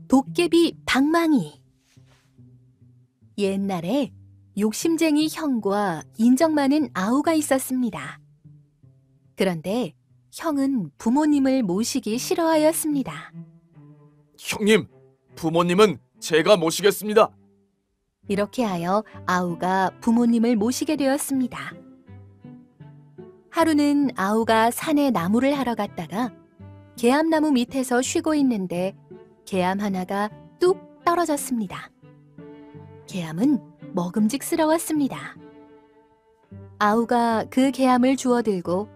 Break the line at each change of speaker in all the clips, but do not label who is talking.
도깨비 방망이. 옛날에 욕심쟁이 형과 인정 많은 아우가 있었습니다. 그런데 형은 부모님을 모시기 싫어하였습니다.
형님, 부모님은 제가 모시겠습니다.
이렇게 하여 아우가 부모님을 모시게 되었습니다. 하루는 아우가 산에 나무를 하러 갔다가 개암나무 밑에서 쉬고 있는데 개암 하나가 뚝 떨어졌습니다. 개암은 먹음직스러웠습니다. 아우가 그 개암을 주워들고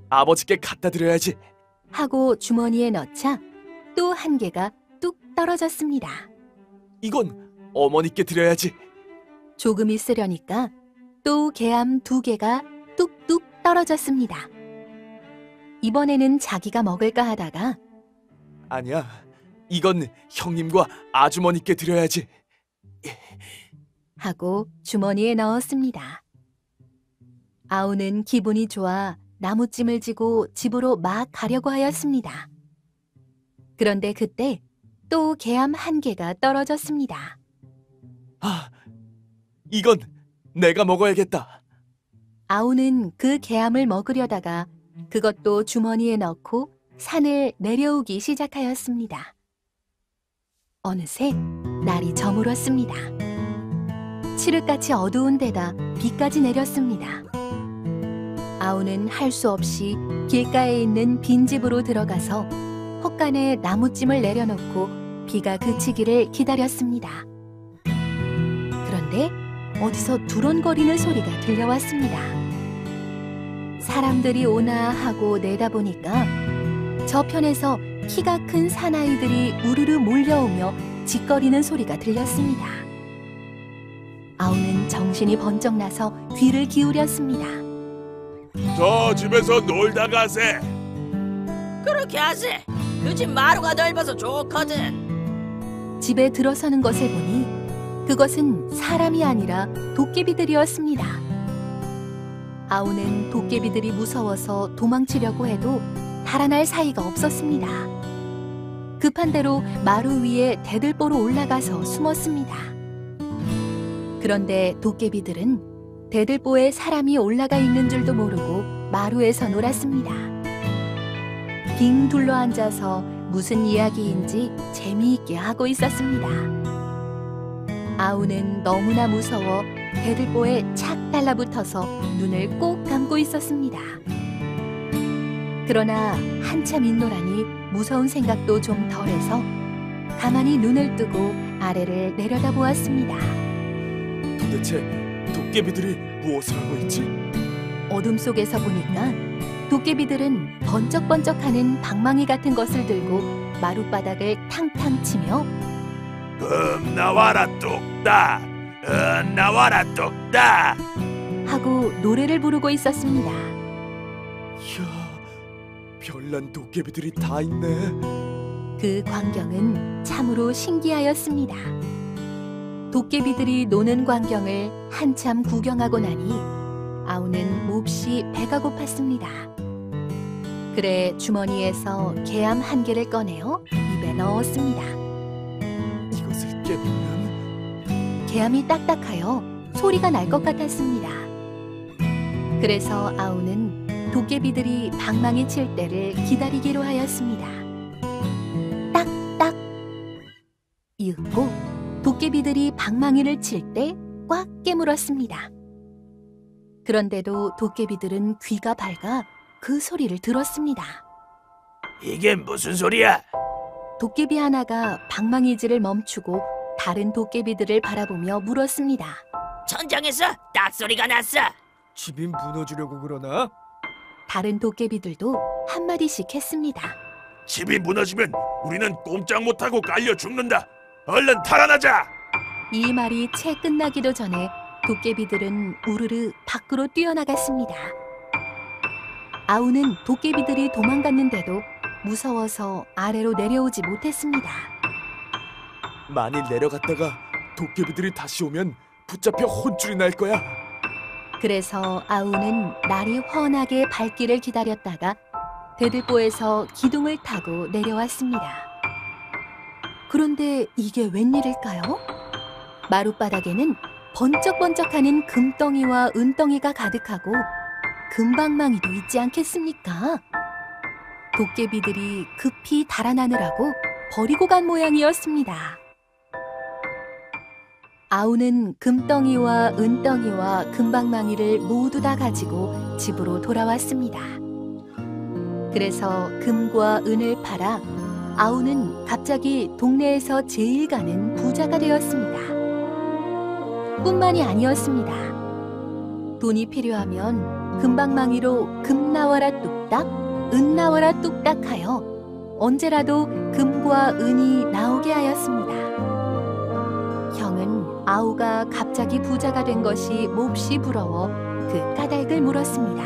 아버지께 갖다 드려야지.
하고 주머니에 넣자 또 한 개가 뚝 떨어졌습니다.
이건 어머니께 드려야지.
조금 있으려니까 또 개암 2개가 뚝뚝 떨어졌습니다. 이번에는 자기가 먹을까 하다가
아니야, 이건 형님과 아주머니께 드려야지.
하고 주머니에 넣었습니다. 아우는 기분이 좋아 나무찜을 지고 집으로 막 가려고 하였습니다. 그런데 그때 또 개암 1개가 떨어졌습니다.
아, 이건 내가 먹어야겠다.
아우는 그 개암을 먹으려다가 그것도 주머니에 넣고 산을 내려오기 시작하였습니다. 어느새 날이 저물었습니다. 칠흑같이 어두운 데다 비까지 내렸습니다. 아우는 할 수 없이 길가에 있는 빈집으로 들어가서 헛간에 나무찜을 내려놓고 비가 그치기를 기다렸습니다. 그런데 어디서 두런거리는 소리가 들려왔습니다. 사람들이 오나 하고 내다보니까 저편에서 키가 큰 사나이들이 우르르 몰려오며 짓거리는 소리가 들렸습니다. 아우는 정신이 번쩍 나서 귀를 기울였습니다.
저 집에서 놀다 가세.
그렇게 하세. 그 집 마루가 넓어서 좋거든.
집에 들어서는 것을 보니 그것은 사람이 아니라 도깨비들이었습니다. 아우는 도깨비들이 무서워서 도망치려고 해도 달아날 사이가 없었습니다. 급한 대로 마루 위에 대들보로 올라가서 숨었습니다. 그런데 도깨비들은 대들보에 사람이 올라가 있는 줄도 모르고 마루에서 놀았습니다. 빙 둘러앉아서 무슨 이야기인지 재미있게 하고 있었습니다. 아우는 너무나 무서워 대들보에 착 달라붙어서 눈을 꼭 감고 있었습니다. 그러나 한참 있노라니 무서운 생각도 좀 덜해서 가만히 눈을 뜨고 아래를 내려다보았습니다.
도대체 도깨비들이 무엇을 하고 있지?
어둠 속에서 보니까 도깨비들은 번쩍번쩍하는 방망이 같은 것을 들고 마룻바닥을 탕탕 치며
나와라 뚝딱, 나와라 뚝딱.
하고 노래를 부르고 있었습니다.
이야, 별난 도깨비들이 다 있네.
그 광경은 참으로 신기하였습니다. 도깨비들이 노는 광경을 한참 구경하고 나니 아우는 몹시 배가 고팠습니다. 그래 주머니에서 개암 1개를 꺼내어 입에 넣었습니다.
이것을 깨물면
개암이 딱딱하여 소리가 날 것 같았습니다. 그래서 아우는 도깨비들이 방망이 칠 때를 기다리기로 하였습니다. 딱딱! 이윽고 도깨비들이 방망이를 칠 때 꽉 깨물었습니다. 그런데도 도깨비들은 귀가 밝아 그 소리를 들었습니다.
이게 무슨 소리야?
도깨비 하나가 방망이질을 멈추고 다른 도깨비들을 바라보며 물었습니다.
천장에서 딱 소리가 났어.
집이 무너지려고 그러나?
다른 도깨비들도 한마디씩 했습니다.
집이 무너지면 우리는 꼼짝 못하고 깔려 죽는다. 얼른 탈환하자.
이 말이 채 끝나기도 전에 도깨비들은 우르르 밖으로 뛰어나갔습니다. 아우는 도깨비들이 도망갔는데도 무서워서 아래로 내려오지 못했습니다.
만일 내려갔다가 도깨비들이 다시 오면 붙잡혀 혼쭐이 날 거야.
그래서 아우는 날이 훤하게 밝기를 기다렸다가 대들보에서 기둥을 타고 내려왔습니다. 그런데 이게 웬일일까요? 마룻바닥에는 번쩍번쩍하는 금덩이와 은덩이가 가득하고 금방망이도 있지 않겠습니까? 도깨비들이 급히 달아나느라고 버리고 간 모양이었습니다. 아우는 금덩이와 은덩이와 금방망이를 모두 다 가지고 집으로 돌아왔습니다. 그래서 금과 은을 팔아 아우는 갑자기 동네에서 제일 가는 부자가 되었습니다. 뿐만이 아니었습니다. 돈이 필요하면 금방망이로 금 나와라 뚝딱, 은 나와라 뚝딱 하여 언제라도 금과 은이 나오게 하였습니다. 형은 아우가 갑자기 부자가 된 것이 몹시 부러워 그 까닭을 물었습니다.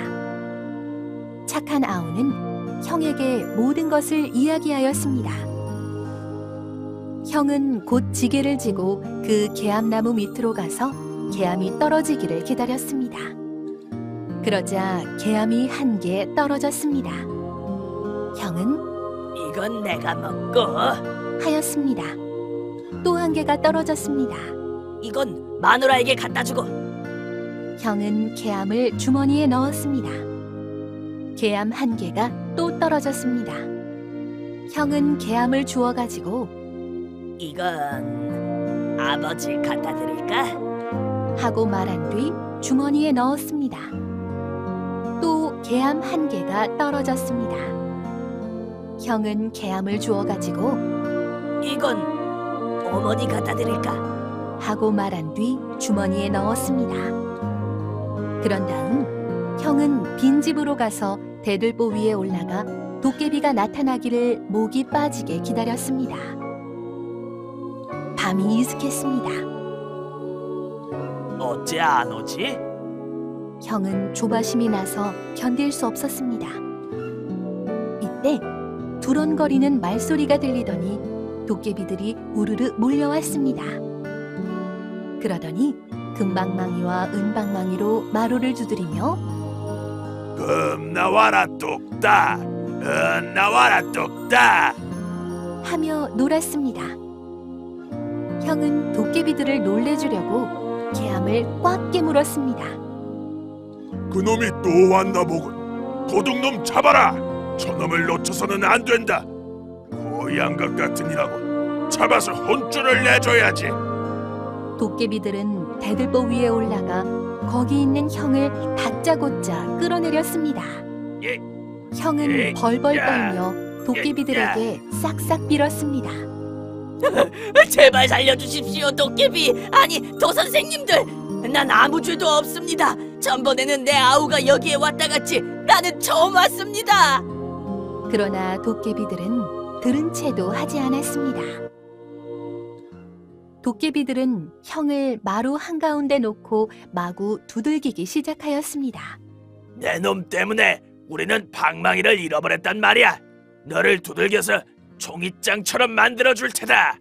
착한 아우는 형에게 모든 것을 이야기하였습니다. 형은 곧 지게를 지고 그 계암나무 밑으로 가서 계암이 떨어지기를 기다렸습니다. 그러자 계암이 한 개 떨어졌습니다. 형은
이건 내가 먹고,
하였습니다. 또 한 개가 떨어졌습니다.
이건 마누라에게 갖다 주고,
형은 계암을 주머니에 넣었습니다. 계암 한 개가 또 떨어졌습니다. 형은 계암을 주워가지고
이건 아버지 갖다 드릴까?
하고 말한 뒤 주머니에 넣었습니다. 또 계암 한 개가 떨어졌습니다. 형은 계암을 주워가지고
이건 어머니 갖다 드릴까?
하고 말한 뒤 주머니에 넣었습니다. 그런 다음 형은 빈집으로 가서 대들보 위에 올라가 도깨비가 나타나기를 목이 빠지게 기다렸습니다. 밤이 이슥했습니다.
어째 안 오지?
형은 조바심이 나서 견딜 수 없었습니다. 이때 두런거리는 말소리가 들리더니 도깨비들이 우르르 몰려왔습니다. 그러더니 금방망이와 은방망이로 마루를 두드리며
금 나와라 뚝딱, 은 나와라 뚝딱.
하며 놀았습니다. 형은 도깨비들을 놀래주려고 계암을 꽉 깨물었습니다.
그놈이 또 왔나 보군. 도둑놈 잡아라. 저놈을 놓쳐서는 안 된다. 고양각 같으니라고 잡아서 혼쭐을 내줘야지.
도깨비들은 대들보 위에 올라가 거기 있는 형을 다짜고짜 끌어내렸습니다.
예.
형은 벌벌 떨며 도깨비들에게 싹싹 빌었습니다.
제발 살려주십시오, 도깨비. 아니, 도선생님들. 난 아무 죄도 없습니다. 전번에는 내 아우가 여기에 왔다 갔지. 나는 처음 왔습니다.
그러나 도깨비들은 들은 채도 하지 않았습니다. 도깨비들은 형을 마루 한가운데 놓고 마구 두들기기 시작하였습니다.
내 놈 때문에 우리는 방망이를 잃어버렸단 말이야. 너를 두들겨서 종이장처럼 만들어줄 테다.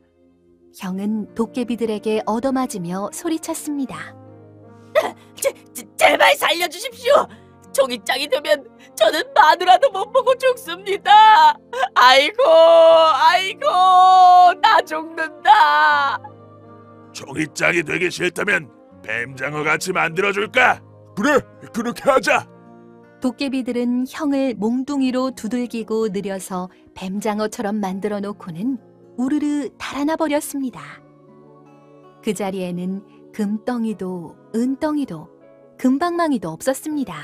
형은 도깨비들에게 얻어맞으며 소리쳤습니다.
제발 살려주십시오. 종이장이 되면 저는 마누라도 못 보고 죽습니다. 아이고, 나 죽는다.
종이장이 되기 싫다면 뱀장어 같이 만들어줄까? 그래, 그렇게 하자.
도깨비들은 형을 몽둥이로 두들기고 느려서 뱀장어처럼 만들어 놓고는 우르르 달아나 버렸습니다. 그 자리에는 금덩이도 은덩이도 금방망이도 없었습니다.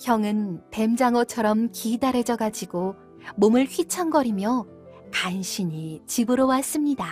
형은 뱀장어처럼 기다래져 가지고 몸을 휘청거리며 간신히 집으로 왔습니다.